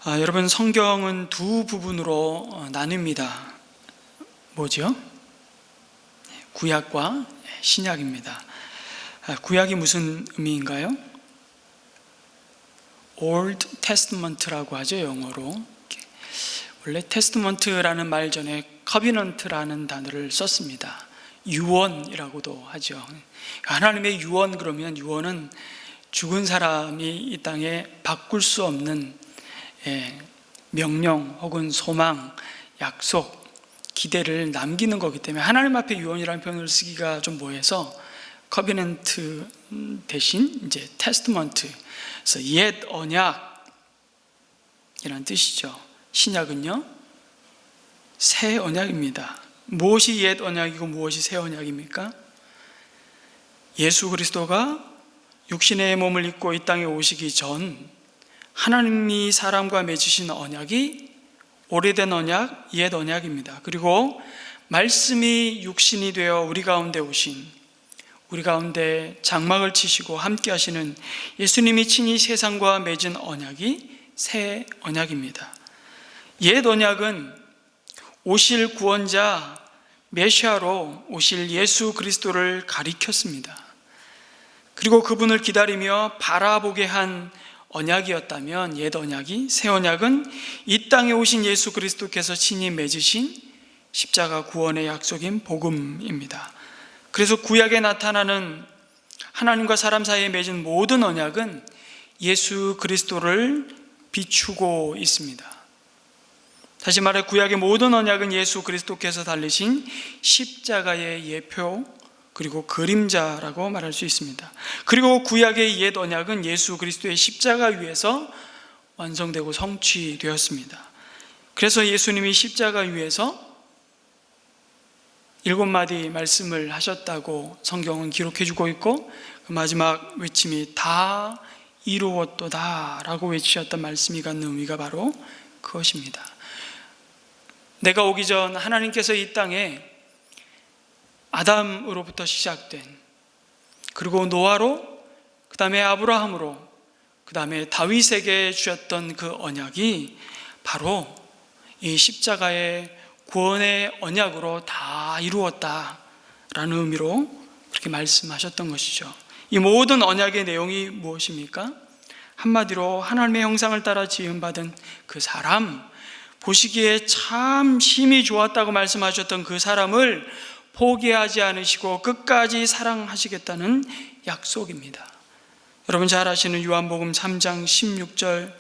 여러분, 성경은 두 부분으로 나뉩니다. 뭐죠? 구약과 신약입니다. 구약이 무슨 의미인가요? Old Testament라고 하죠, 영어로. 원래 Testament라는 말 전에 Covenant라는 단어를 썼습니다. 유언이라고도 하죠. 하나님의 유언, 그러면 유언은 죽은 사람이 이 땅에 바꿀 수 없는 명령 혹은 소망, 약속, 기대를 남기는 거기 때문에 하나님 앞에 유언이라는 표현을 쓰기가 좀 뭐해서 커비넌트 대신 이제 테스트먼트, 그래서 옛 언약이라는 뜻이죠. 신약은요, 새 언약입니다. 무엇이 옛 언약이고 무엇이 새 언약입니까? 예수 그리스도가 육신의 몸을 입고 이 땅에 오시기 전 하나님이 사람과 맺으신 언약이 오래된 언약, 옛 언약입니다. 그리고 말씀이 육신이 되어 우리 가운데 오신, 우리 가운데 장막을 치시고 함께 하시는 예수님이 친히 세상과 맺은 언약이 새 언약입니다. 옛 언약은 오실 구원자 메시아로 오실 예수 그리스도를 가리켰습니다. 그리고 그분을 기다리며 바라보게 한 언약이었다면 옛 언약이, 새 언약은 이 땅에 오신 예수 그리스도께서 친히 맺으신 십자가 구원의 약속인 복음입니다. 그래서 구약에 나타나는 하나님과 사람 사이에 맺은 모든 언약은 예수 그리스도를 비추고 있습니다. 다시 말해 구약의 모든 언약은 예수 그리스도께서 달리신 십자가의 예표 그리고 그림자라고 말할 수 있습니다. 그리고 구약의 옛 언약은 예수 그리스도의 십자가 위에서 완성되고 성취되었습니다. 그래서 예수님이 십자가 위에서 7마디 말씀을 하셨다고 성경은 기록해주고 있고, 그 마지막 외침이 다 이루었도다 라고 외치셨던 말씀이 갖는 의미가 바로 그것입니다. 내가 오기 전 하나님께서 이 땅에 아담으로부터 시작된, 그리고 노아로, 그 다음에 아브라함으로, 그 다음에 다윗에게 주셨던 그 언약이 바로 이 십자가의 구원의 언약으로 다 이루었다라는 의미로 그렇게 말씀하셨던 것이죠. 이 모든 언약의 내용이 무엇입니까? 한마디로 하나님의 형상을 따라 지음받은 그 사람, 보시기에 참 심히 좋았다고 말씀하셨던 그 사람을 포기하지 않으시고 끝까지 사랑하시겠다는 약속입니다. 여러분 잘 아시는 요한복음 3장 16절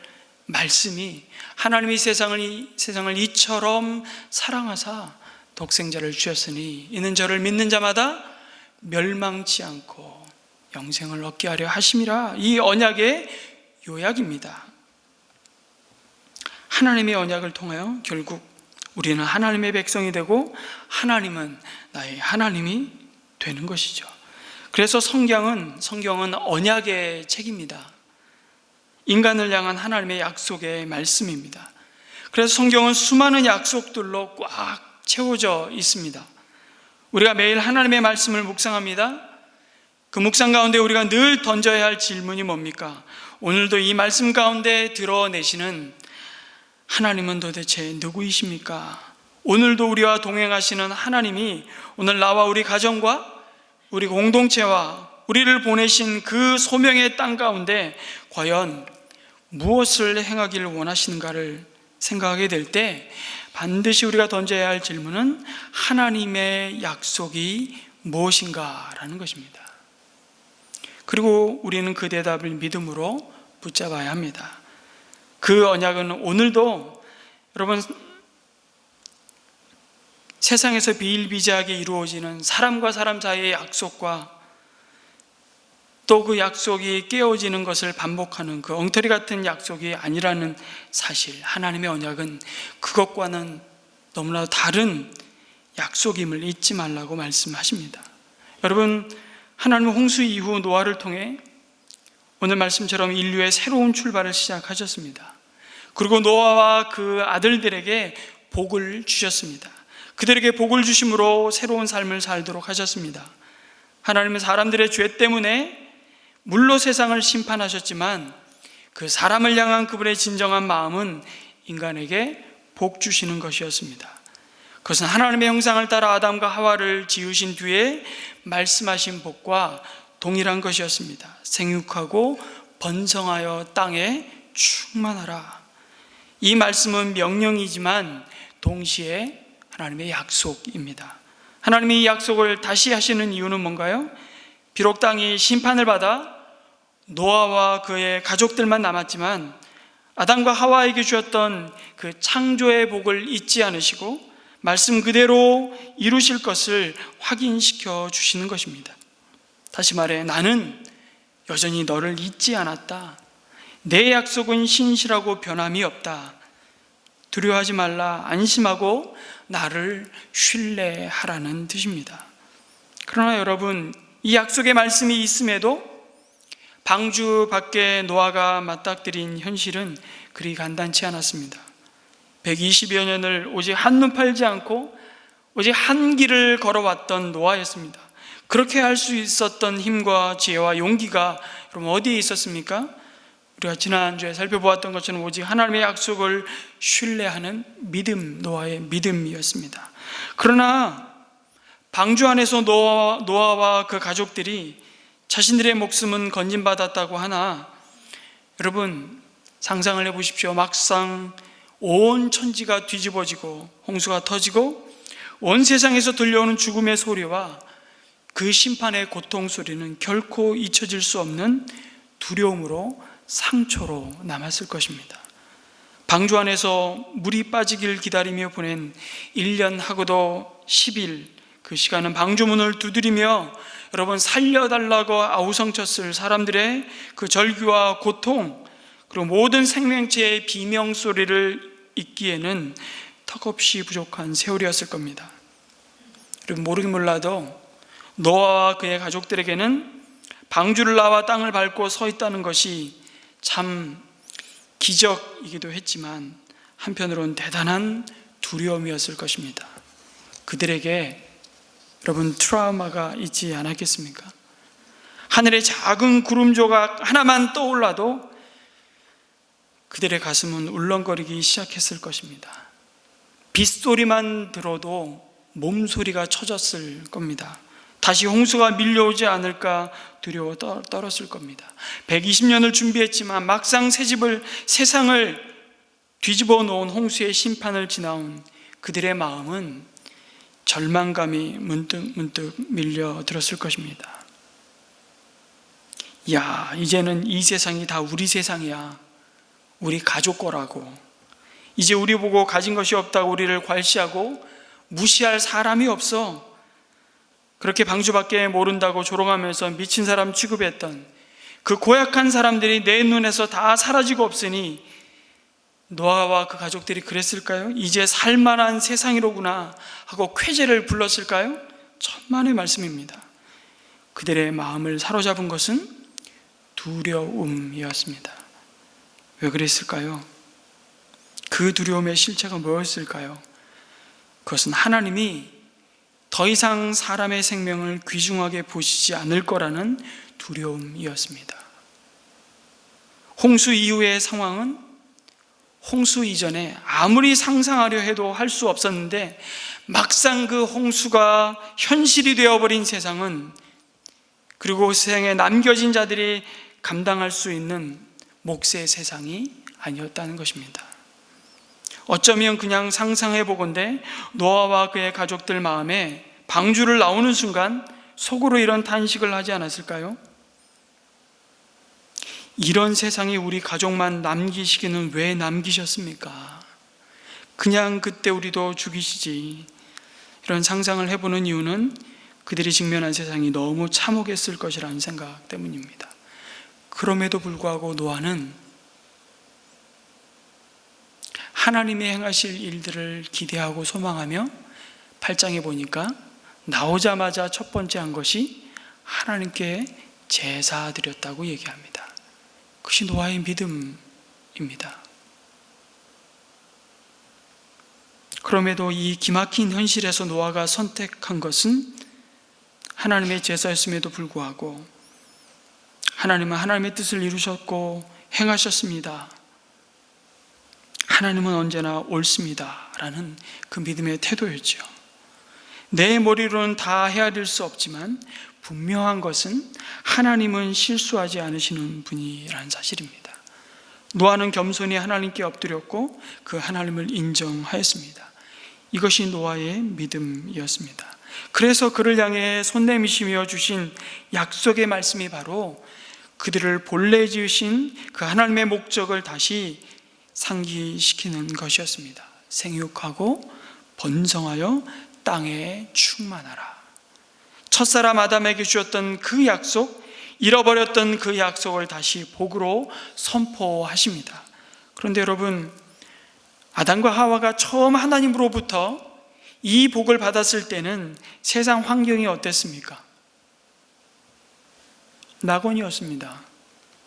말씀이 하나님이 세상을 이처럼 사랑하사 독생자를 주셨으니 이는 저를 믿는 자마다 멸망치 않고 영생을 얻게 하려 하심이라. 이 언약의 요약입니다. 하나님의 언약을 통하여 결국 우리는 하나님의 백성이 되고 하나님은 나의 하나님이 되는 것이죠. 그래서 성경은 언약의 책입니다. 인간을 향한 하나님의 약속의 말씀입니다. 그래서 성경은 수많은 약속들로 꽉 채워져 있습니다. 우리가 매일 하나님의 말씀을 묵상합니다. 그 묵상 가운데 우리가 늘 던져야 할 질문이 뭡니까? 오늘도 이 말씀 가운데 드러내시는 하나님은 도대체 누구이십니까? 오늘도 우리와 동행하시는 하나님이 오늘 나와 우리 가정과 우리 공동체와 우리를 보내신 그 소명의 땅 가운데 과연 무엇을 행하기를 원하시는가를 생각하게 될 때 반드시 우리가 던져야 할 질문은 하나님의 약속이 무엇인가라는 것입니다. 그리고 우리는 그 대답을 믿음으로 붙잡아야 합니다. 그 언약은 오늘도 여러분 세상에서 비일비재하게 이루어지는 사람과 사람 사이의 약속과 또 그 약속이 깨어지는 것을 반복하는 그 엉터리 같은 약속이 아니라는 사실, 하나님의 언약은 그것과는 너무나 다른 약속임을 잊지 말라고 말씀하십니다. 여러분, 하나님은 홍수 이후 노아를 통해 오늘 말씀처럼 인류의 새로운 출발을 시작하셨습니다. 그리고 노아와 그 아들들에게 복을 주셨습니다. 그들에게 복을 주심으로 새로운 삶을 살도록 하셨습니다. 하나님은 사람들의 죄 때문에 물로 세상을 심판하셨지만 그 사람을 향한 그분의 진정한 마음은 인간에게 복 주시는 것이었습니다. 그것은 하나님의 형상을 따라 아담과 하와를 지으신 뒤에 말씀하신 복과 동일한 것이었습니다. 생육하고 번성하여 땅에 충만하라. 이 말씀은 명령이지만 동시에 하나님의 약속입니다. 하나님이 이 약속을 다시 하시는 이유는 뭔가요? 비록 땅이 심판을 받아 노아와 그의 가족들만 남았지만 아담과 하와에게 주었던 그 창조의 복을 잊지 않으시고 말씀 그대로 이루실 것을 확인시켜 주시는 것입니다. 다시 말해, 나는 여전히 너를 잊지 않았다. 내 약속은 신실하고 변함이 없다. 두려워하지 말라. 안심하고 나를 신뢰하라는 뜻입니다. 그러나 여러분, 이 약속의 말씀이 있음에도 방주 밖에 노아가 맞닥뜨린 현실은 그리 간단치 않았습니다. 120여 년을 오직 한눈 팔지 않고 오직 한 길을 걸어왔던 노아였습니다. 그렇게 할 수 있었던 힘과 지혜와 용기가 그럼 어디에 있었습니까? 우리가 지난주에 살펴보았던 것처럼 오직 하나님의 약속을 신뢰하는 믿음, 노아의 믿음이었습니다. 그러나 방주 안에서 노아와 그 가족들이 자신들의 목숨은 건진받았다고 하나, 여러분 상상을 해보십시오. 막상 온 천지가 뒤집어지고 홍수가 터지고 온 세상에서 들려오는 죽음의 소리와 그 심판의 고통 소리는 결코 잊혀질 수 없는 두려움으로 상처로 남았을 것입니다. 방주 안에서 물이 빠지길 기다리며 보낸 1년하고도 10일, 그 시간은 방주문을 두드리며 여러분 살려달라고 아우성쳤을 사람들의 그 절규와 고통, 그리고 모든 생명체의 비명소리를 잊기에는 턱없이 부족한 세월이었을 겁니다. 여러분 모르긴 몰라도 노아와 그의 가족들에게는 방주를 나와 땅을 밟고 서 있다는 것이 참 기적이기도 했지만 한편으로는 대단한 두려움이었을 것입니다. 그들에게 여러분 트라우마가 있지 않았겠습니까? 하늘의 작은 구름 조각 하나만 떠올라도 그들의 가슴은 울렁거리기 시작했을 것입니다. 빗소리만 들어도 몸소리가 쳐졌을 겁니다. 다시 홍수가 밀려오지 않을까 두려워 떨었을 겁니다. 120년을 준비했지만 막상 세상을 뒤집어 놓은 홍수의 심판을 지나온 그들의 마음은 절망감이 문득 밀려들었을 것입니다. 야, 이제는 이 세상이 다 우리 세상이야. 우리 가족 거라고. 이제 우리 보고 가진 것이 없다고 우리를 괄시하고 무시할 사람이 없어. 그렇게 방주밖에 모른다고 조롱하면서 미친 사람 취급했던 그 고약한 사람들이 내 눈에서 다 사라지고 없으니 노아와 그 가족들이 그랬을까요? 이제 살만한 세상이로구나 하고 쾌재를 불렀을까요? 천만의 말씀입니다. 그들의 마음을 사로잡은 것은 두려움이었습니다. 왜 그랬을까요? 그 두려움의 실체가 뭐였을까요? 그것은 하나님이 더 이상 사람의 생명을 귀중하게 보시지 않을 거라는 두려움이었습니다. 홍수 이후의 상황은 홍수 이전에 아무리 상상하려 해도 할 수 없었는데 막상 그 홍수가 현실이 되어버린 세상은, 그리고 세상에 남겨진 자들이 감당할 수 있는 몫의 세상이 아니었다는 것입니다. 어쩌면 그냥 상상해 보건대 노아와 그의 가족들 마음에 방주를 나오는 순간 속으로 이런 탄식을 하지 않았을까요? 이런 세상에 우리 가족만 남기시기는 왜 남기셨습니까? 그냥 그때 우리도 죽이시지. 이런 상상을 해보는 이유는 그들이 직면한 세상이 너무 참혹했을 것이라는 생각 때문입니다. 그럼에도 불구하고 노아는 하나님이 행하실 일들을 기대하고 소망하며 8장에 보니까 나오자마자 첫 번째 한 것이 하나님께 제사 드렸다고 얘기합니다. 그것이 노아의 믿음입니다. 그럼에도 이 기막힌 현실에서 노아가 선택한 것은 하나님의 제사였음에도 불구하고 하나님은 하나님의 뜻을 이루셨고 행하셨습니다. 하나님은 언제나 옳습니다 라는 그 믿음의 태도였죠. 내 머리로는 다 헤아릴 수 없지만 분명한 것은 하나님은 실수하지 않으시는 분이라는 사실입니다. 노아는 겸손히 하나님께 엎드렸고 그 하나님을 인정하였습니다. 이것이 노아의 믿음이었습니다. 그래서 그를 향해 손 내미시며 주신 약속의 말씀이 바로 그들을 본래 지으신 그 하나님의 목적을 다시 상기시키는 것이었습니다. 생육하고 번성하여 땅에 충만하라. 첫사람 아담에게 주셨던 그 약속, 잃어버렸던 그 약속을 다시 복으로 선포하십니다. 그런데 여러분, 아담과 하와가 처음 하나님으로부터 이 복을 받았을 때는 세상 환경이 어땠습니까? 낙원이었습니다.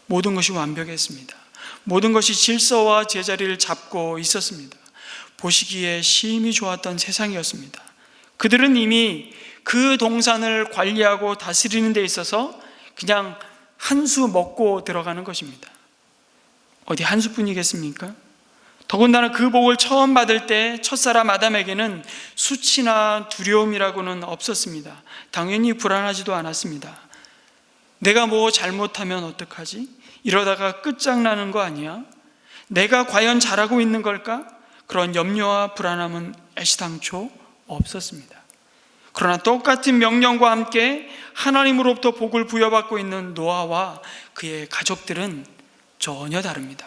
모든 것이 완벽했습니다. 모든 것이 질서와 제자리를 잡고 있었습니다. 보시기에 심히 좋았던 세상이었습니다. 그들은 이미 그 동산을 관리하고 다스리는 데 있어서 그냥 한 수 먹고 들어가는 것입니다. 어디 한 수뿐이겠습니까? 더군다나 그 복을 처음 받을 때 첫사람 아담에게는 수치나 두려움이라고는 없었습니다. 당연히 불안하지도 않았습니다. 내가 뭐 잘못하면 어떡하지? 이러다가 끝장나는 거 아니야? 내가 과연 잘하고 있는 걸까? 그런 염려와 불안함은 애시당초 없었습니다. 그러나 똑같은 명령과 함께 하나님으로부터 복을 부여받고 있는 노아와 그의 가족들은 전혀 다릅니다.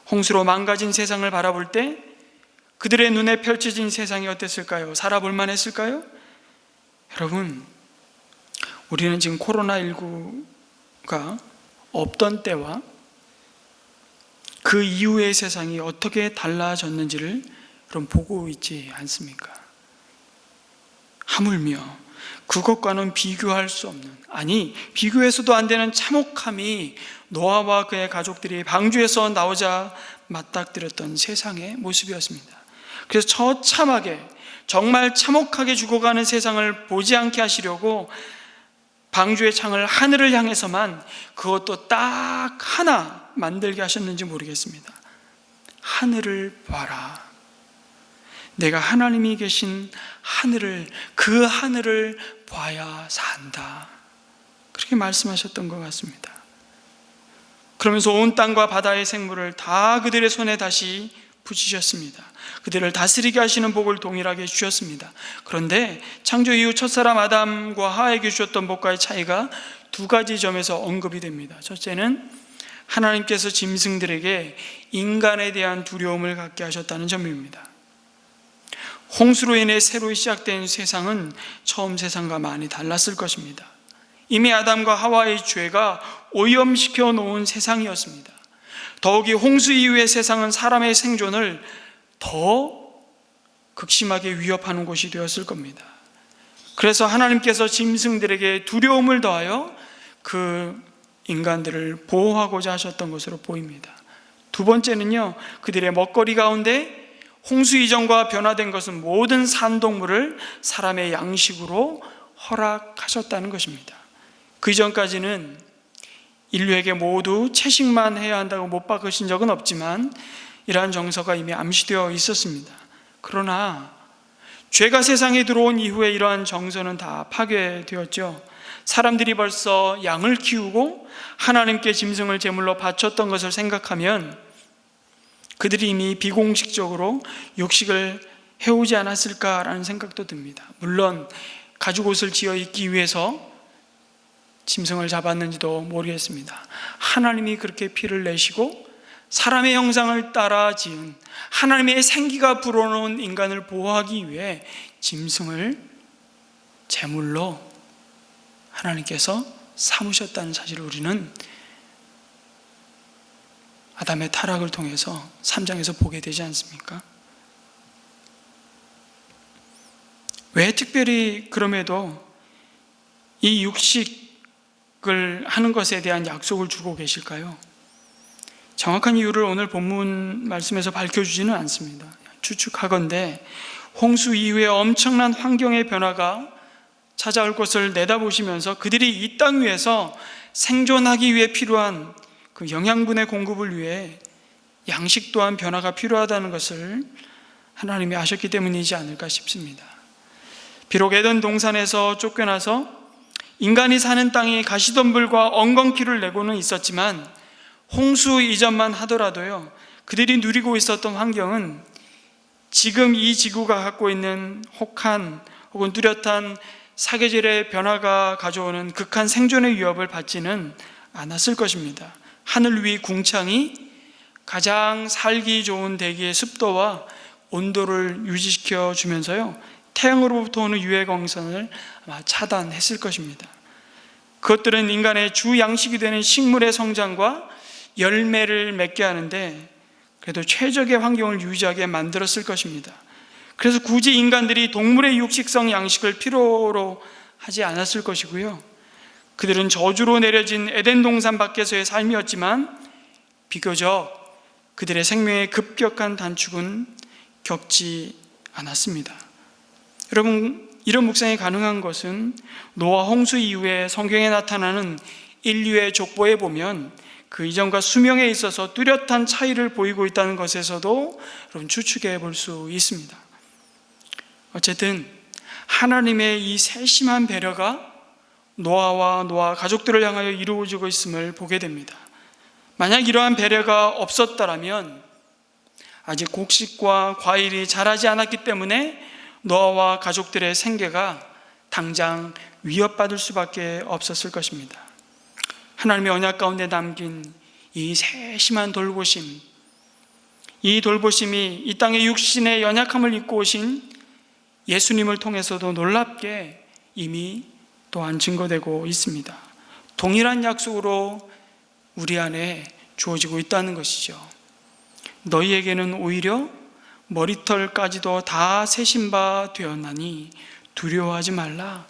홍수로 망가진 세상을 바라볼 때 그들의 눈에 펼쳐진 세상이 어땠을까요? 살아볼 만했을까요? 여러분, 우리는 지금 코로나19가 없던 때와 그 이후의 세상이 어떻게 달라졌는지를 여러분 보고 있지 않습니까? 하물며 그것과는 비교할 수 없는, 아니 비교해서도 안 되는 참혹함이 노아와 그의 가족들이 방주에서 나오자 맞닥뜨렸던 세상의 모습이었습니다. 그래서 처참하게, 정말 참혹하게 죽어가는 세상을 보지 않게 하시려고 방주의 창을 하늘을 향해서만, 그것도 딱 하나 만들게 하셨는지 모르겠습니다. 하늘을 봐라. 내가 하나님이 계신 하늘을, 그 하늘을 봐야 산다. 그렇게 말씀하셨던 것 같습니다. 그러면서 온 땅과 바다의 생물을 다 그들의 손에 다시 붙이셨습니다. 그들을 다스리게 하시는 복을 동일하게 주셨습니다. 그런데 창조 이후 첫사람 아담과 하와에게 주셨던 복과의 차이가 두 가지 점에서 언급이 됩니다. 첫째는 하나님께서 짐승들에게 인간에 대한 두려움을 갖게 하셨다는 점입니다. 홍수로 인해 새로 시작된 세상은 처음 세상과 많이 달랐을 것입니다. 이미 아담과 하와의 죄가 오염시켜 놓은 세상이었습니다. 더욱이 홍수 이후의 세상은 사람의 생존을 더 극심하게 위협하는 곳이 되었을 겁니다. 그래서 하나님께서 짐승들에게 두려움을 더하여 그 인간들을 보호하고자 하셨던 것으로 보입니다. 두 번째는요, 그들의 먹거리 가운데 홍수 이전과 변화된 것은 모든 산동물을 사람의 양식으로 허락하셨다는 것입니다. 그 이전까지는 인류에게 모두 채식만 해야 한다고 못 박으신 적은 없지만 이러한 정서가 이미 암시되어 있었습니다. 그러나 죄가 세상에 들어온 이후에 이러한 정서는 다 파괴되었죠. 사람들이 벌써 양을 키우고 하나님께 짐승을 제물로 바쳤던 것을 생각하면 그들이 이미 비공식적으로 육식을 해오지 않았을까라는 생각도 듭니다. 물론 가죽 옷을 지어 입기 위해서 짐승을 잡았는지도 모르겠습니다. 하나님이 그렇게 피를 내시고 사람의 형상을 따라 지은, 하나님의 생기가 불어넣은 인간을 보호하기 위해 짐승을 제물로 하나님께서 삼으셨다는 사실을 우리는 아담의 타락을 통해서 3장에서 보게 되지 않습니까? 왜 특별히 그럼에도 이 육식을 하는 것에 대한 약속을 주고 계실까요? 정확한 이유를 오늘 본문 말씀에서 밝혀주지는 않습니다. 추측하건대 홍수 이후에 엄청난 환경의 변화가 찾아올 것을 내다보시면서 그들이 이 땅 위에서 생존하기 위해 필요한 그 영양분의 공급을 위해 양식 또한 변화가 필요하다는 것을 하나님이 아셨기 때문이지 않을까 싶습니다. 비록 에덴 동산에서 쫓겨나서 인간이 사는 땅이 가시덤불과 엉겅퀴를 내고는 있었지만 홍수 이전만 하더라도요, 그들이 누리고 있었던 환경은 지금 이 지구가 갖고 있는 혹한 혹은 뚜렷한 사계절의 변화가 가져오는 극한 생존의 위협을 받지는 않았을 것입니다. 하늘 위 궁창이 가장 살기 좋은 대기의 습도와 온도를 유지시켜 주면서요, 태양으로부터 오는 유해 광선을 아마 차단했을 것입니다. 그것들은 인간의 주 양식이 되는 식물의 성장과 열매를 맺게 하는데 그래도 최적의 환경을 유지하게 만들었을 것입니다. 그래서 굳이 인간들이 동물의 육식성 양식을 필요로 하지 않았을 것이고요, 그들은 저주로 내려진 에덴 동산 밖에서의 삶이었지만 비교적 그들의 생명의 급격한 단축은 겪지 않았습니다. 여러분, 이런 묵상이 가능한 것은 노아 홍수 이후에 성경에 나타나는 인류의 족보에 보면 그 이전과 수명에 있어서 뚜렷한 차이를 보이고 있다는 것에서도 여러분 추측해 볼 수 있습니다. 어쨌든 하나님의 이 세심한 배려가 노아와 노아 가족들을 향하여 이루어지고 있음을 보게 됩니다. 만약 이러한 배려가 없었다면 아직 곡식과 과일이 자라지 않았기 때문에 노아와 가족들의 생계가 당장 위협받을 수밖에 없었을 것입니다. 하나님의 언약 가운데 남긴 이 세심한 돌보심, 이 돌보심이 이 땅의 육신의 연약함을 입고 오신 예수님을 통해서도 놀랍게 이미 또한 증거되고 있습니다. 동일한 약속으로 우리 안에 주어지고 있다는 것이죠. 너희에게는 오히려 머리털까지도 다 세신 바 되었나니 두려워하지 말라.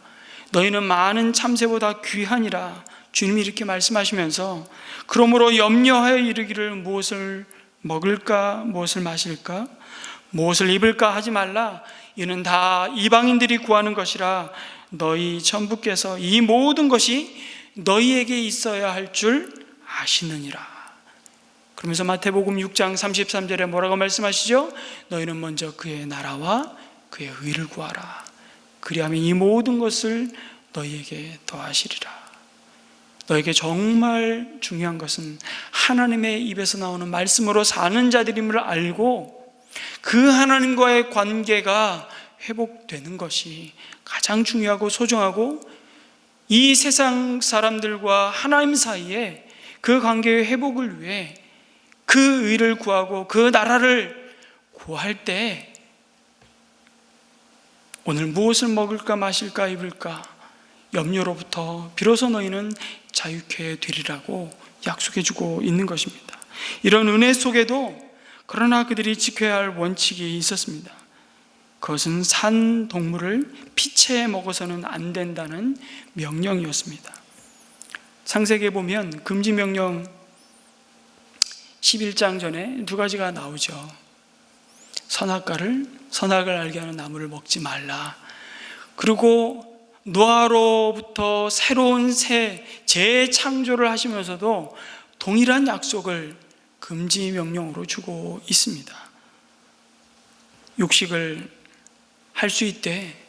너희는 많은 참새보다 귀하니라. 주님이 이렇게 말씀하시면서 그러므로 염려하여 이르기를 무엇을 먹을까, 무엇을 마실까, 무엇을 입을까 하지 말라. 이는 다 이방인들이 구하는 것이라. 너희 천부께서 이 모든 것이 너희에게 있어야 할 줄 아시느니라. 그러면서 마태복음 6장 33절에 뭐라고 말씀하시죠? 너희는 먼저 그의 나라와 그의 의를 구하라. 그리하면 이 모든 것을 너희에게 더하시리라. 너에게 정말 중요한 것은 하나님의 입에서 나오는 말씀으로 사는 자들임을 알고 그 하나님과의 관계가 회복되는 것이 가장 중요하고 소중하고, 이 세상 사람들과 하나님 사이에 그 관계의 회복을 위해 그 의를 구하고 그 나라를 구할 때 오늘 무엇을 먹을까, 마실까, 입을까 염려로부터 비로소 너희는 자유케 되리라고 약속해주고 있는 것입니다. 이런 은혜 속에도 그러나 그들이 지켜야 할 원칙이 있었습니다. 그것은 산 동물을 피채 먹어서는 안 된다는 명령이었습니다. 창세기에 보면 금지 명령 11장 전에 두 가지가 나오죠. 선악을 알게 하는 나무를 먹지 말라. 그리고 노아로부터 새로운 재창조를 하시면서도 동일한 약속을 금지 명령으로 주고 있습니다. 육식을 할 수 있되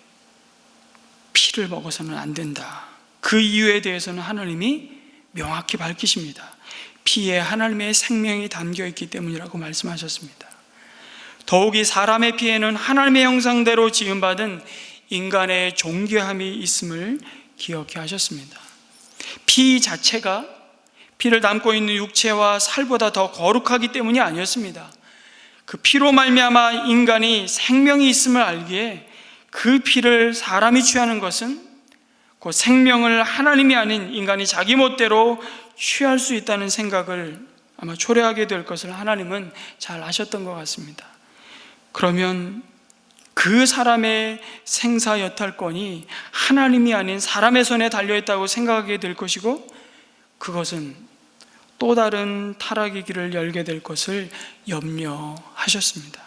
피를 먹어서는 안 된다. 그 이유에 대해서는 하나님이 명확히 밝히십니다. 피에 하나님의 생명이 담겨있기 때문이라고 말씀하셨습니다. 더욱이 사람의 피에는 하나님의 형상대로 지음받은 인간의 존귀함이 있음을 기억해 하셨습니다. 피 자체가 피를 담고 있는 육체와 살보다 더 거룩하기 때문이 아니었습니다. 그 피로 말미암아 인간이 생명이 있음을 알기에 그 피를 사람이 취하는 것은 그 생명을 하나님이 아닌 인간이 자기 멋대로 취할 수 있다는 생각을 아마 초래하게 될 것을 하나님은 잘 아셨던 것 같습니다. 그러면 그 사람의 생사 여탈권이 하나님이 아닌 사람의 손에 달려있다고 생각하게 될 것이고, 그것은 또 다른 타락의 길을 열게 될 것을 염려하셨습니다.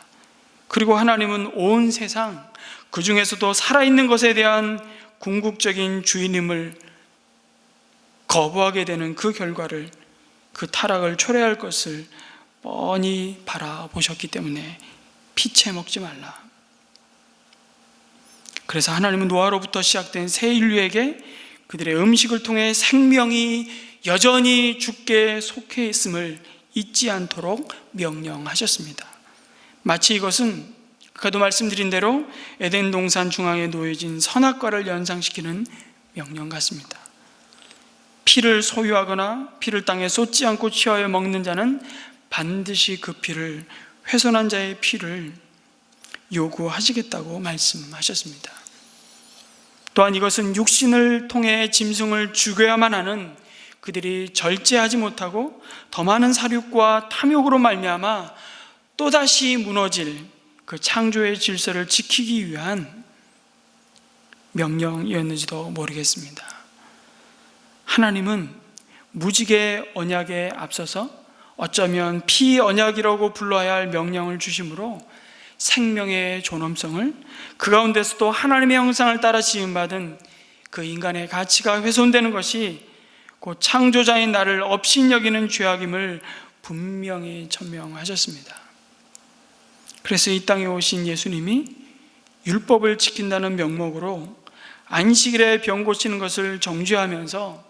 그리고 하나님은 온 세상, 그 중에서도 살아있는 것에 대한 궁극적인 주인임을 거부하게 되는 그 결과를 그 타락을 초래할 것을 뻔히 바라보셨기 때문에 피채 먹지 말라. 그래서 하나님은 노아로부터 시작된 새 인류에게 그들의 음식을 통해 생명이 여전히 주께 속해 있음을 잊지 않도록 명령하셨습니다. 마치 이것은 아까도 말씀드린 대로 에덴 동산 중앙에 놓여진 선악과를 연상시키는 명령 같습니다. 피를 소유하거나 피를 땅에 쏟지 않고 취하여 먹는 자는 반드시 그 피를, 훼손한 자의 피를 요구하시겠다고 말씀하셨습니다. 또한 이것은 육신을 통해 짐승을 죽여야만 하는 그들이 절제하지 못하고 더 많은 살육과 탐욕으로 말미암아 또다시 무너질 그 창조의 질서를 지키기 위한 명령이었는지도 모르겠습니다. 하나님은 무지개 언약에 앞서서 어쩌면 피언약이라고 불러야 할 명령을 주심으로 생명의 존엄성을, 그 가운데서도 하나님의 형상을 따라 지음받은 그 인간의 가치가 훼손되는 것이 곧 창조자인 나를 업신여기는 죄악임을 분명히 천명하셨습니다. 그래서 이 땅에 오신 예수님이 율법을 지킨다는 명목으로 안식일에 병 고치는 것을 정죄하면서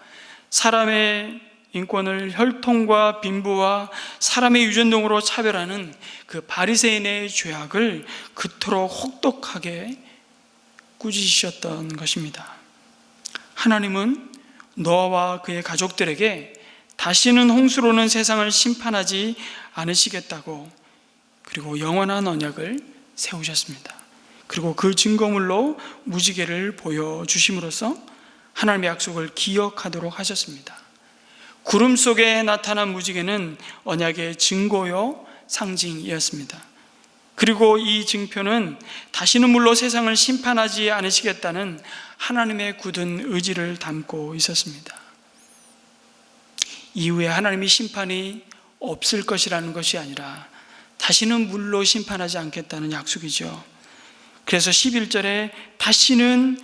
사람의 인권을 혈통과 빈부와 사람의 유전동으로 차별하는 그 바리새인의 죄악을 그토록 혹독하게 꾸짖으셨던 것입니다. 하나님은 노아와 그의 가족들에게 다시는 홍수로는 세상을 심판하지 않으시겠다고, 그리고 영원한 언약을 세우셨습니다. 그리고 그 증거물로 무지개를 보여주심으로써 하나님의 약속을 기억하도록 하셨습니다. 구름 속에 나타난 무지개는 언약의 증거요 상징이었습니다. 그리고 이 증표는 다시는 물로 세상을 심판하지 않으시겠다는 하나님의 굳은 의지를 담고 있었습니다. 이후에 하나님의 심판이 없을 것이라는 것이 아니라 다시는 물로 심판하지 않겠다는 약속이죠. 그래서 11절에 다시는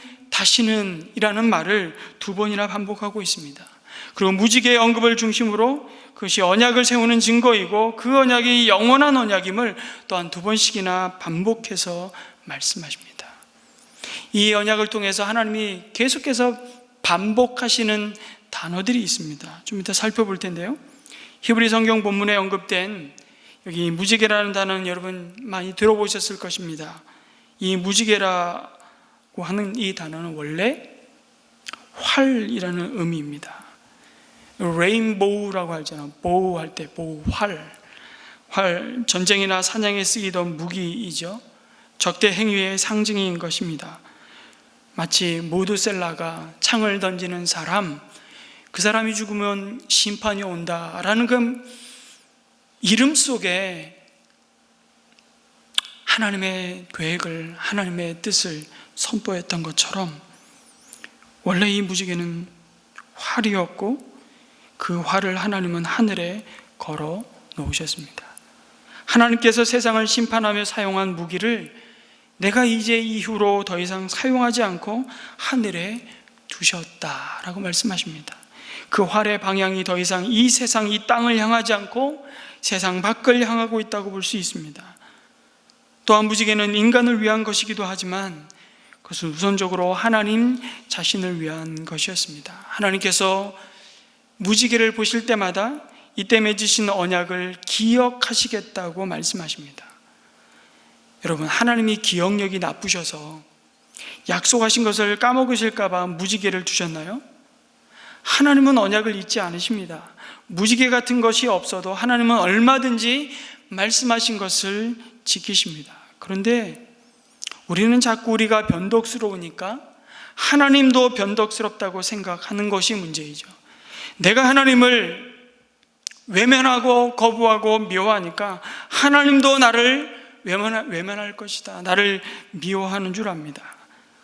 이라는 말을 2번이나 반복하고 있습니다. 그리고 무지개의 언급을 중심으로 그것이 언약을 세우는 증거이고 그 언약이 영원한 언약임을 또한 2번씩이나 반복해서 말씀하십니다. 이 언약을 통해서 하나님이 계속해서 반복하시는 단어들이 있습니다. 좀 이따 살펴볼 텐데요, 히브리 성경 본문에 언급된 여기 무지개라는 단어는 여러분 많이 들어보셨을 것입니다. 이 무지개라고 하는 이 단어는 원래 활이라는 의미입니다. 레인보우라고 하잖아요. 보우 할 때 보우, 활, 전쟁이나 사냥에 쓰이던 무기이죠. 적대 행위의 상징인 것입니다. 마치 모두셀라가 창을 던지는 사람, 그 사람이 죽으면 심판이 온다라는 그 이름 속에 하나님의 계획을, 하나님의 뜻을 선포했던 것처럼 원래 이 무지개는 활이었고 그 활을 하나님은 하늘에 걸어 놓으셨습니다. 하나님께서 세상을 심판하며 사용한 무기를 내가 이제 이후로 더 이상 사용하지 않고 하늘에 두셨다라고 말씀하십니다. 그 활의 방향이 더 이상 이 세상, 이 땅을 향하지 않고 세상 밖을 향하고 있다고 볼 수 있습니다. 또한 무지개는 인간을 위한 것이기도 하지만 그것은 우선적으로 하나님 자신을 위한 것이었습니다. 하나님께서 무지개를 보실 때마다 이때 맺으신 언약을 기억하시겠다고 말씀하십니다. 여러분, 하나님이 기억력이 나쁘셔서 약속하신 것을 까먹으실까 봐 무지개를 두셨나요? 하나님은 언약을 잊지 않으십니다. 무지개 같은 것이 없어도 하나님은 얼마든지 말씀하신 것을 지키십니다. 그런데 우리는 자꾸 우리가 변덕스러우니까 하나님도 변덕스럽다고 생각하는 것이 문제이죠. 내가 하나님을 외면하고 거부하고 미워하니까 하나님도 나를 외면할 것이다, 나를 미워하는 줄 압니다.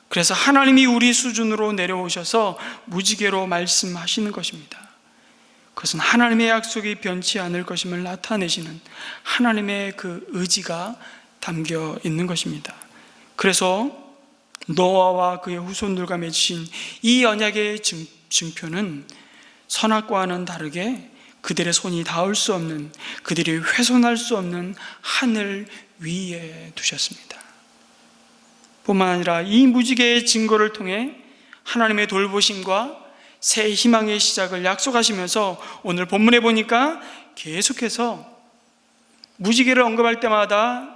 그래서 하나님이 우리 수준으로 내려오셔서 무지개로 말씀하시는 것입니다. 그것은 하나님의 약속이 변치 않을 것임을 나타내시는 하나님의 그 의지가 담겨 있는 것입니다. 그래서 노아와 그의 후손들과 맺으신 이 언약의 증표는 선악과와는 다르게 그들의 손이 닿을 수 없는, 그들이 훼손할 수 없는 하늘 위에 두셨습니다. 뿐만 아니라 이 무지개의 증거를 통해 하나님의 돌보심과 새 희망의 시작을 약속하시면서 오늘 본문에 보니까 계속해서 무지개를 언급할 때마다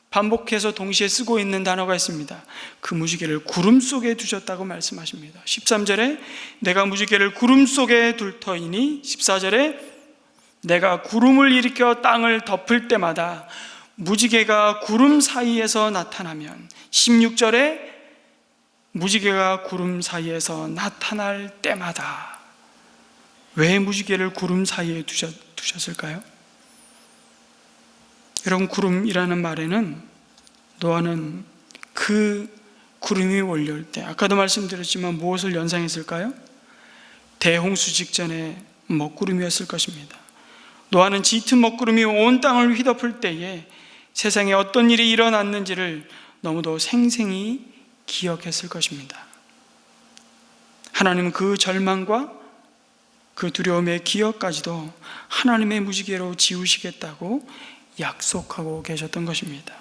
반복해서 동시에 쓰고 있는 단어가 있습니다. 그 무지개를 구름 속에 두셨다고 말씀하십니다. 13절에 내가 무지개를 구름 속에 둘 터이니, 14절에 내가 구름을 일으켜 땅을 덮을 때마다 무지개가 구름 사이에서 나타나면, 16절에 무지개가 구름 사이에서 나타날 때마다. 왜 무지개를 구름 사이에 두셨을까요? 여러분, 구름이라는 말에는 노아는 그 구름이 몰려올 때, 아까도 말씀드렸지만 무엇을 연상했을까요? 대홍수 직전에 먹구름이었을 것입니다. 노아는 짙은 먹구름이 온 땅을 휘덮을 때에 세상에 어떤 일이 일어났는지를 너무도 생생히 기억했을 것입니다. 하나님은 그 절망과 그 두려움의 기억까지도 하나님의 무지개로 지우시겠다고 약속하고 계셨던 것입니다.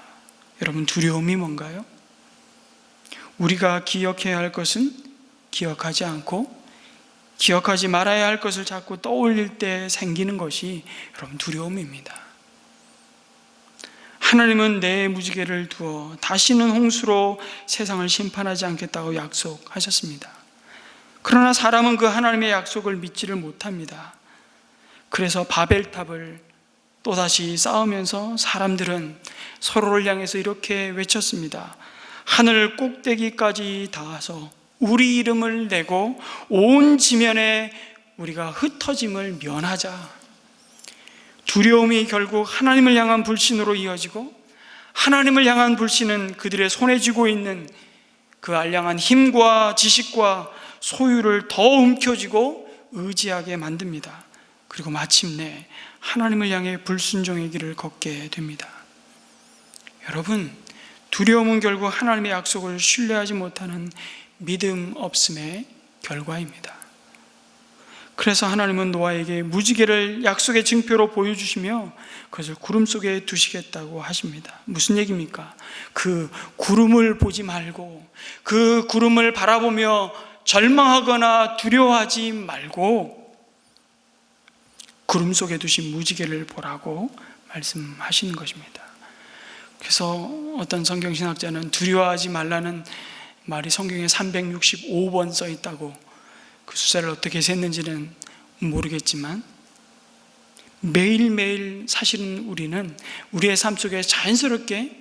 여러분, 두려움이 뭔가요? 우리가 기억해야 할 것은 기억하지 않고 기억하지 말아야 할 것을 자꾸 떠올릴 때 생기는 것이 여러분 두려움입니다. 하나님은 내 무지개를 두어 다시는 홍수로 세상을 심판하지 않겠다고 약속하셨습니다. 그러나 사람은 그 하나님의 약속을 믿지를 못합니다. 그래서 바벨탑을 또다시 쌓으면서 사람들은 서로를 향해서 이렇게 외쳤습니다. 하늘 꼭대기까지 닿아서 우리 이름을 내고 온 지면에 우리가 흩어짐을 면하자. 두려움이 결국 하나님을 향한 불신으로 이어지고, 하나님을 향한 불신은 그들의 손에 쥐고 있는 그 알량한 힘과 지식과 소유를 더 움켜쥐고 의지하게 만듭니다. 그리고 마침내 하나님을 향해 불순종의 길을 걷게 됩니다. 여러분, 두려움은 결국 하나님의 약속을 신뢰하지 못하는 믿음 없음의 결과입니다. 그래서 하나님은 노아에게 무지개를 약속의 증표로 보여주시며 그것을 구름 속에 두시겠다고 하십니다. 무슨 얘기입니까? 그 구름을 보지 말고, 그 구름을 바라보며 절망하거나 두려워하지 말고 구름 속에 두신 무지개를 보라고 말씀하시는 것입니다. 그래서 어떤 성경신학자는 두려워하지 말라는 말이 성경에 365번 써 있다고, 그 숫자를 어떻게 셌는지는 모르겠지만 매일매일 사실은 우리는 우리의 삶 속에 자연스럽게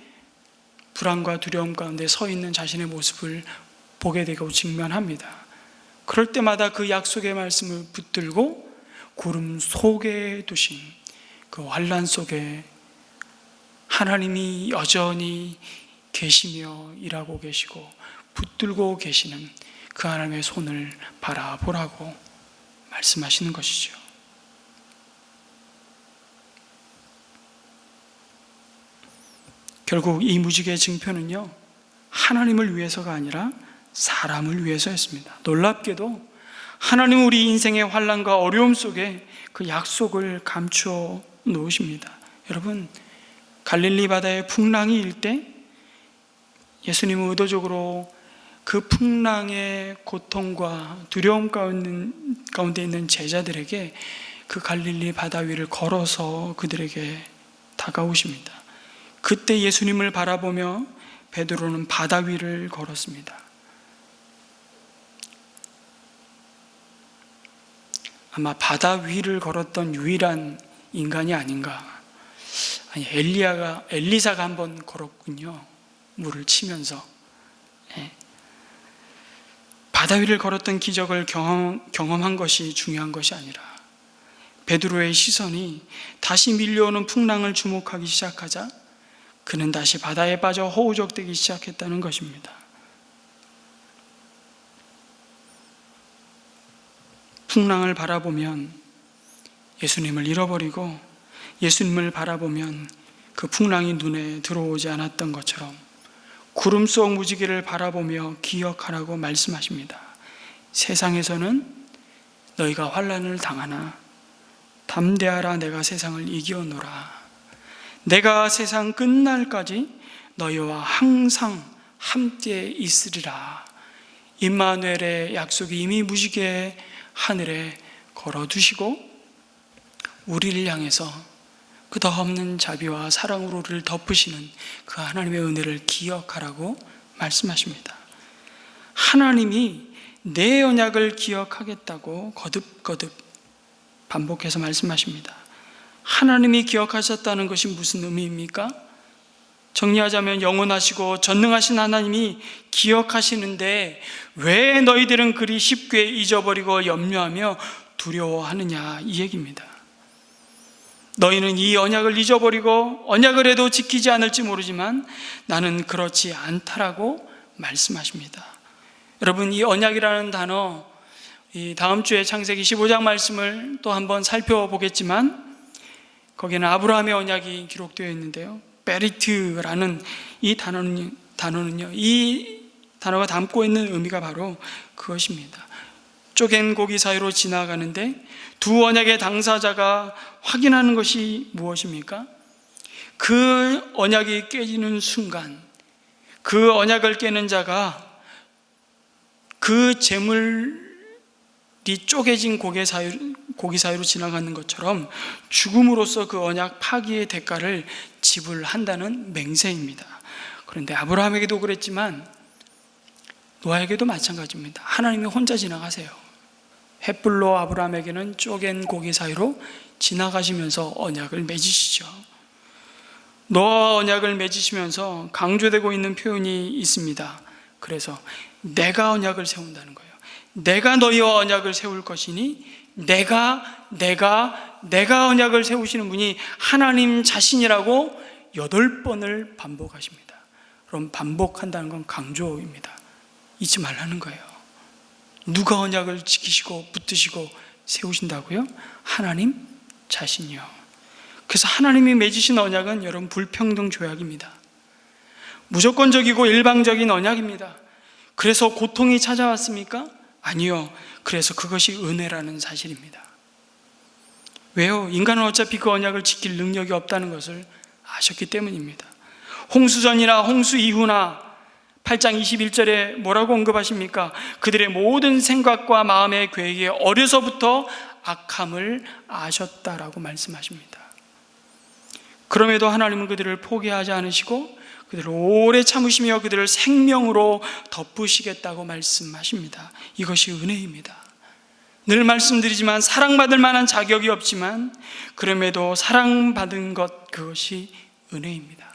불안과 두려움 가운데 서 있는 자신의 모습을 보게 되고 직면합니다. 그럴 때마다 그 약속의 말씀을 붙들고 구름 속에 두신 그 환난 속에 하나님이 여전히 계시며 일하고 계시고 붙들고 계시는 그 하나님의 손을 바라보라고 말씀하시는 것이죠. 결국 이 무지개의 증표는요, 하나님을 위해서가 아니라 사람을 위해서였습니다. 놀랍게도 하나님은 우리 인생의 환난과 어려움 속에 그 약속을 감추어 놓으십니다. 여러분, 갈릴리 바다에 풍랑이 일 때 예수님은 의도적으로 그 풍랑의 고통과 두려움 가운데 있는 제자들에게 그 갈릴리 바다 위를 걸어서 그들에게 다가오십니다. 그때 예수님을 바라보며 베드로는 바다 위를 걸었습니다. 아마 바다 위를 걸었던 유일한 인간이 아닌가. 아니, 엘리사가 한번 걸었군요. 물을 치면서. 바다 위를 걸었던 기적을 경험한 것이 중요한 것이 아니라 베드로의 시선이 다시 밀려오는 풍랑을 주목하기 시작하자 그는 다시 바다에 빠져 허우적대기 시작했다는 것입니다. 풍랑을 바라보면 예수님을 잃어버리고 예수님을 바라보면 그 풍랑이 눈에 들어오지 않았던 것처럼 구름 속 무지개를 바라보며 기억하라고 말씀하십니다. 세상에서는 너희가 환난을 당하나 담대하라, 내가 세상을 이기었노라. 내가 세상 끝날까지 너희와 항상 함께 있으리라. 임마누엘의 약속이 이미 무지개 하늘에 걸어두시고 우리를 향해서 끝없는 자비와 사랑으로 우리를 덮으시는 그 하나님의 은혜를 기억하라고 말씀하십니다. 하나님이 내 언약을 기억하겠다고 거듭거듭 반복해서 말씀하십니다. 하나님이 기억하셨다는 것이 무슨 의미입니까? 정리하자면 영원하시고 전능하신 하나님이 기억하시는데 왜 너희들은 그리 쉽게 잊어버리고 염려하며 두려워하느냐, 이 얘기입니다. 너희는 이 언약을 잊어버리고 언약을 해도 지키지 않을지 모르지만 나는 그렇지 않다라고 말씀하십니다. 여러분, 이 언약이라는 단어, 이 다음 주에 창세기 15장 말씀을 또 한번 살펴보겠지만 거기는 아브라함의 언약이 기록되어 있는데요, 베리트라는 이 단어는요, 이 단어가 담고 있는 의미가 바로 그것입니다. 쪼갠 고기 사이로 지나가는데 두 언약의 당사자가 확인하는 것이 무엇입니까? 그 언약이 깨지는 순간 그 언약을 깨는 자가 그 재물이 쪼개진 고기 사이로 지나가는 것처럼 죽음으로써 그 언약 파기의 대가를 지불한다는 맹세입니다. 그런데 아브라함에게도 그랬지만 노아에게도 마찬가지입니다. 하나님이 혼자 지나가세요. 횃불로 아브라함에게는 쪼갠 고기 사이로 지나가시면서 언약을 맺으시죠. 노아와 언약을 맺으시면서 강조되고 있는 표현이 있습니다. 그래서 내가 언약을 세운다는 거예요. 내가 너희와 언약을 세울 것이니 내가 언약을 세우시는 분이 하나님 자신이라고 8번을 반복하십니다. 그럼 반복한다는 건 강조입니다. 잊지 말라는 거예요. 누가 언약을 지키시고 붙드시고 세우신다고요? 하나님 자신이요. 그래서 하나님이 맺으신 언약은 여러분 불평등 조약입니다. 무조건적이고 일방적인 언약입니다. 그래서 고통이 찾아왔습니까? 아니요. 그래서 그것이 은혜라는 사실입니다. 왜요? 인간은 어차피 그 언약을 지킬 능력이 없다는 것을 아셨기 때문입니다. 홍수전이나 홍수 이후나 8장 21절에 뭐라고 언급하십니까? 그들의 모든 생각과 마음의 계획에 어려서부터 악함을 아셨다라고 말씀하십니다. 그럼에도 하나님은 그들을 포기하지 않으시고 그들을 오래 참으시며 그들을 생명으로 덮으시겠다고 말씀하십니다. 이것이 은혜입니다. 늘 말씀드리지만 사랑받을 만한 자격이 없지만 그럼에도 사랑받은 것, 그것이 은혜입니다.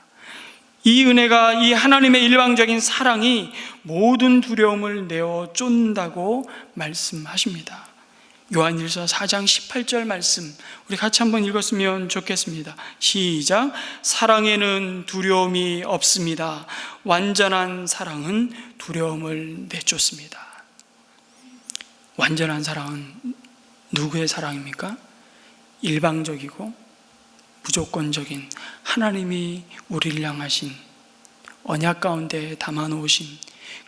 이 은혜가, 이 하나님의 일방적인 사랑이 모든 두려움을 내어 쫓는다고 말씀하십니다. 요한일서 4장 18절 말씀 우리 같이 한번 읽었으면 좋겠습니다. 시작. 사랑에는 두려움이 없습니다. 완전한 사랑은 두려움을 내쫓습니다. 완전한 사랑은 누구의 사랑입니까? 일방적이고 무조건적인 하나님이 우리를 향하신 언약 가운데 담아놓으신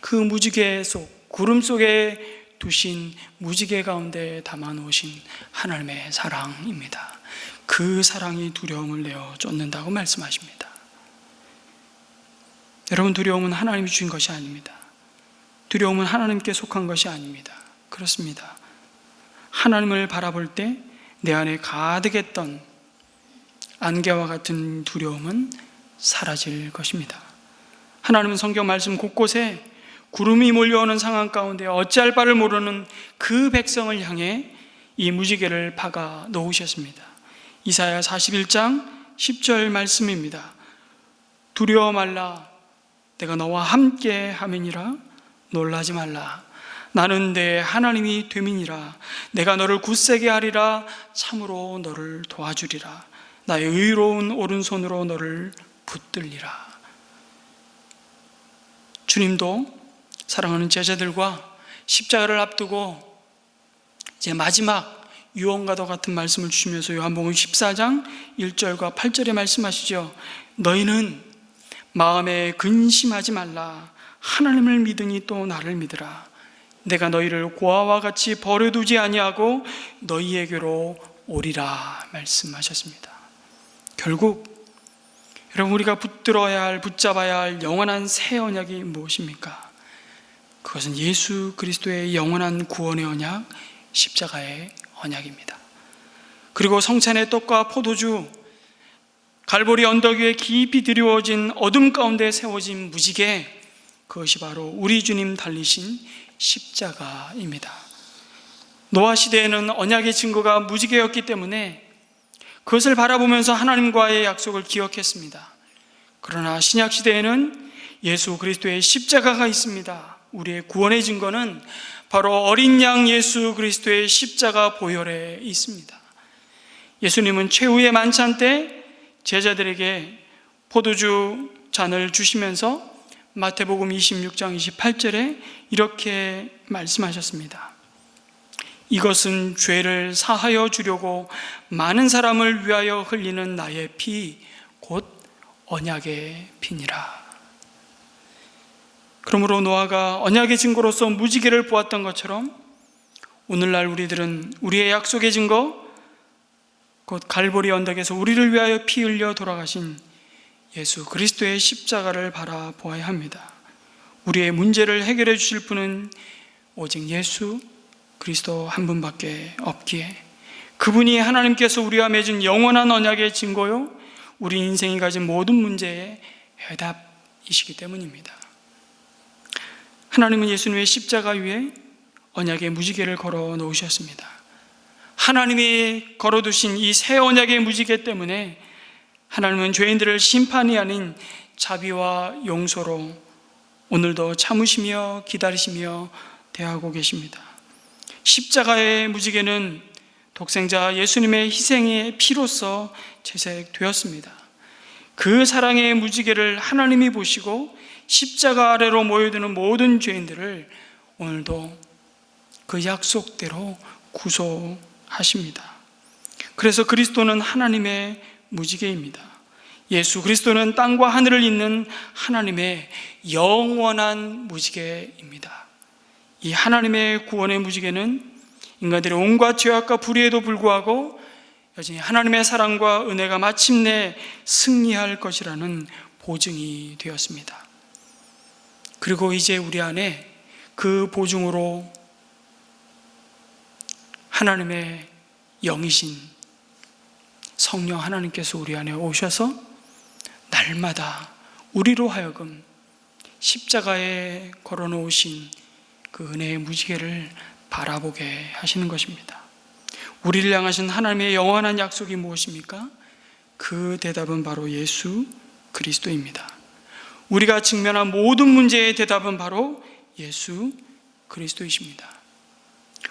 그 무지개 속, 구름 속에 두신 무지개 가운데 담아놓으신 하나님의 사랑입니다. 그 사랑이 두려움을 내어 쫓는다고 말씀하십니다. 여러분, 두려움은 하나님이 주신 것이 아닙니다. 두려움은 하나님께 속한 것이 아닙니다. 그렇습니다. 하나님을 바라볼 때 내 안에 가득했던 안개와 같은 두려움은 사라질 것입니다. 하나님은 성경 말씀 곳곳에 구름이 몰려오는 상황 가운데 어찌할 바를 모르는 그 백성을 향해 이 무지개를 박아 놓으셨습니다. 이사야 41장 10절 말씀입니다. 두려워 말라, 내가 너와 함께 함이니라. 놀라지 말라, 나는 내 하나님이 됨이니라. 내가 너를 굳세게 하리라. 참으로 너를 도와주리라. 나의 의로운 오른손으로 너를 붙들리라. 주님도 사랑하는 제자들과 십자가를 앞두고 이제 마지막 유언과도 같은 말씀을 주시면서 요한복음 14장 1절과 8절에 말씀하시죠. 너희는 마음에 근심하지 말라. 하나님을 믿으니 또 나를 믿으라. 내가 너희를 고아와 같이 버려두지 아니하고 너희에게로 오리라 말씀하셨습니다. 결국 여러분, 우리가 붙잡아야 할 영원한 새 언약이 무엇입니까? 그것은 예수 그리스도의 영원한 구원의 언약, 십자가의 언약입니다. 그리고 성찬의 떡과 포도주, 갈보리 언덕 위에 깊이 드리워진 어둠 가운데 세워진 무지개, 그것이 바로 우리 주님 달리신 십자가입니다. 노아 시대에는 언약의 증거가 무지개였기 때문에 그것을 바라보면서 하나님과의 약속을 기억했습니다. 그러나 신약 시대에는 예수 그리스도의 십자가가 있습니다. 우리의 구원의 증거는 바로 어린 양 예수 그리스도의 십자가 보혈에 있습니다. 예수님은 최후의 만찬 때 제자들에게 포도주 잔을 주시면서 마태복음 26장 28절에 이렇게 말씀하셨습니다. 이것은 죄를 사하여 주려고 많은 사람을 위하여 흘리는 나의 피, 곧 언약의 피니라. 그러므로 노아가 언약의 증거로서 무지개를 보았던 것처럼 오늘날 우리들은 우리의 약속의 증거, 곧 갈보리 언덕에서 우리를 위하여 피 흘려 돌아가신 예수 그리스도의 십자가를 바라보아야 합니다. 우리의 문제를 해결해 주실 분은 오직 예수 그리스도 한 분밖에 없기에 그분이 하나님께서 우리와 맺은 영원한 언약의 증거요, 우리 인생이 가진 모든 문제의 해답이시기 때문입니다. 하나님은 예수님의 십자가 위에 언약의 무지개를 걸어 놓으셨습니다. 하나님이 걸어두신 이 새 언약의 무지개 때문에 하나님은 죄인들을 심판이 아닌 자비와 용서로 오늘도 참으시며 기다리시며 대하고 계십니다. 십자가의 무지개는 독생자 예수님의 희생의 피로써 채색되었습니다. 그 사랑의 무지개를 하나님이 보시고 십자가 아래로 모여드는 모든 죄인들을 오늘도 그 약속대로 구속하십니다. 그래서 그리스도는 하나님의 무지개입니다. 예수 그리스도는 땅과 하늘을 잇는 하나님의 영원한 무지개입니다. 이 하나님의 구원의 무지개는 인간들의 온갖 죄악과 불의에도 불구하고 여전히 하나님의 사랑과 은혜가 마침내 승리할 것이라는 보증이 되었습니다. 그리고 이제 우리 안에 그 보증으로 하나님의 영이신 성령 하나님께서 우리 안에 오셔서 날마다 우리로 하여금 십자가에 걸어놓으신 그 은혜의 무지개를 바라보게 하시는 것입니다. 우리를 향하신 하나님의 영원한 약속이 무엇입니까? 그 대답은 바로 예수 그리스도입니다. 우리가 직면한 모든 문제의 대답은 바로 예수 그리스도이십니다.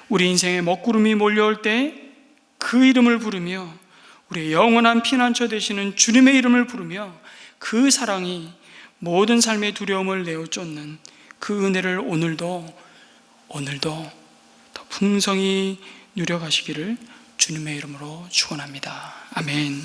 우리 인생에 먹구름이 몰려올 때 그 이름을 부르며 우리의 영원한 피난처 되시는 주님의 이름을 부르며 그 사랑이 모든 삶의 두려움을 내어쫓는 그 은혜를 오늘도 더 풍성히 누려가시기를 주님의 이름으로 축원합니다. 아멘.